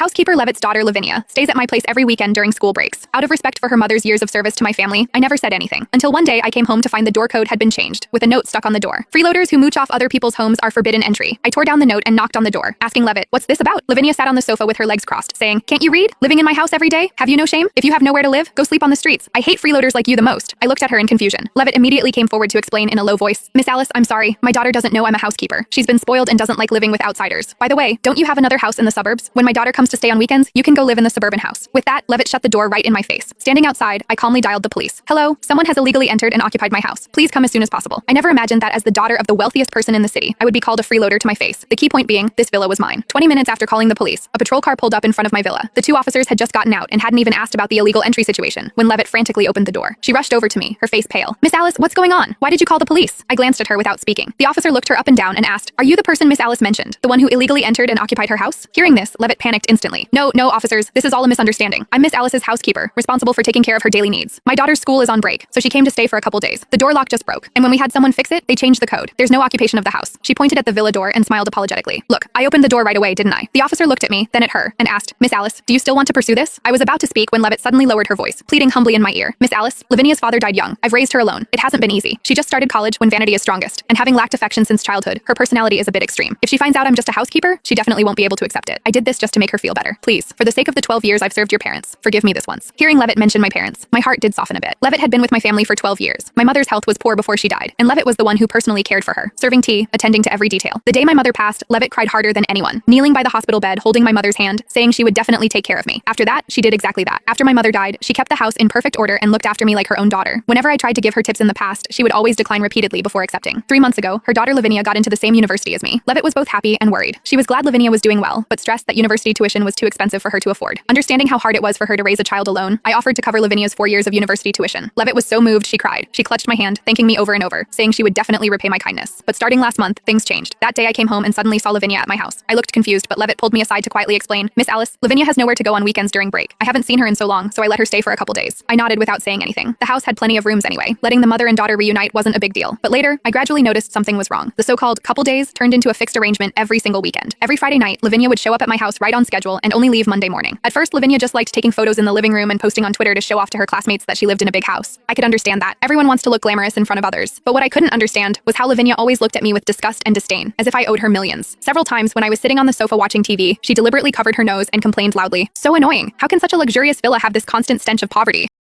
Housekeeper Levitt's daughter Lavinia stays at my place every weekend during school breaks. Out of respect for her mother's years of service to my family, I never said anything. Until one day I came home to find the door code had been changed, with a note stuck on the door. Freeloaders who mooch off other people's homes are forbidden entry. I tore down the note and knocked on the door, asking Levitt, "What's this about?" Lavinia sat on the sofa with her legs crossed, saying, "Can't you read? Living in my house every day? Have you no shame? If you have nowhere to live, go sleep on the streets. I hate freeloaders like you the most." I looked at her in confusion. Levitt immediately came forward to explain in a low voice, "Miss Alice, I'm sorry. My daughter doesn't know I'm a housekeeper. She's been spoiled and doesn't like living with outsiders. By the way, don't you have another house in the suburbs? When my daughter comes to stay on weekends, you can go live in the suburban house." With that, Levitt shut the door right in my face. Standing outside, I calmly dialed the police. "Hello, someone has illegally entered and occupied my house. Please come as soon as possible." I never imagined that as the daughter of the wealthiest person in the city, I would be called a freeloader to my face. The key point being, this villa was mine. 20 minutes after calling the police, a patrol car pulled up in front of my villa. The two officers had just gotten out and hadn't even asked about the illegal entry situation when Levitt frantically opened the door. She rushed over to me, her face pale. "Miss Alice, what's going on? Why did you call the police?" I glanced at her without speaking. The officer looked her up and down and asked, "Are you the person Miss Alice mentioned? The one who illegally entered and occupied her house?" Hearing this, Levitt panicked instantly. No, officers, this is all a misunderstanding. I'm Miss Alice's housekeeper, responsible for taking care of her daily needs. My daughter's school is on break, so she came to stay for a couple days. The door lock just broke, and when we had someone fix it, they changed the code. There's no occupation of the house." She pointed at the villa door and smiled apologetically. "Look, I opened the door right away, didn't I?" The officer looked at me, then at her, and asked, "Miss Alice, do you still want to pursue this?" I was about to speak when Levitt suddenly lowered her voice, pleading humbly in my ear. "Miss Alice, Lavinia's father died young. I've raised her alone. It hasn't been easy. She just started college when vanity is strongest, and having lacked affection since childhood, her personality is a bit extreme. If she finds out I'm just a housekeeper, she definitely won't be able to accept it. I did this just to make her feel better. Please, for the sake of the 12 years I've served your parents, forgive me this once." Hearing Levitt mention my parents, my heart did soften a bit. Levitt had been with my family for 12 years. My mother's health was poor before she died, and Levitt was the one who personally cared for her, serving tea, attending to every detail. The day my mother passed, Levitt cried harder than anyone, kneeling by the hospital bed, holding my mother's hand, saying she would definitely take care of me. After that, she did exactly that. After my mother died, she kept the house in perfect order and looked after me like her own daughter. Whenever I tried to give her tips in the past, she would always decline repeatedly before accepting. 3 months ago, her daughter Lavinia got into the same university as me. Levitt was both happy and worried. She was glad Lavinia was doing well, but stressed that university tuition was too expensive for her to afford. Understanding how hard it was for her to raise a child alone, I offered to cover Lavinia's 4 years of university tuition. Levitt was so moved she cried. She clutched my hand, thanking me over and over, saying she would definitely repay my kindness. But starting last month, things changed. That day I came home and suddenly saw Lavinia at my house. I looked confused, but Levitt pulled me aside to quietly explain, "Miss Alice, Lavinia has nowhere to go on weekends during break. I haven't seen her in so long, so I let her stay for a couple days." I nodded without saying anything. The house had plenty of rooms anyway. Letting the mother and daughter reunite wasn't a big deal. But later, I gradually noticed something was wrong. The so-called couple days turned into a fixed arrangement every single weekend. Every Friday night, Lavinia would show up at my house right on schedule and only leave Monday morning. At first, Lavinia just liked taking photos in the living room and posting on Twitter to show off to her classmates that she lived in a big house. I could understand that. Everyone wants to look glamorous in front of others. But what I couldn't understand was how Lavinia always looked at me with disgust and disdain, as if I owed her millions. Several times when I was sitting on the sofa watching TV, she deliberately covered her nose and complained loudly, "So annoying. How can such a luxurious villa have this constant stench of poverty?"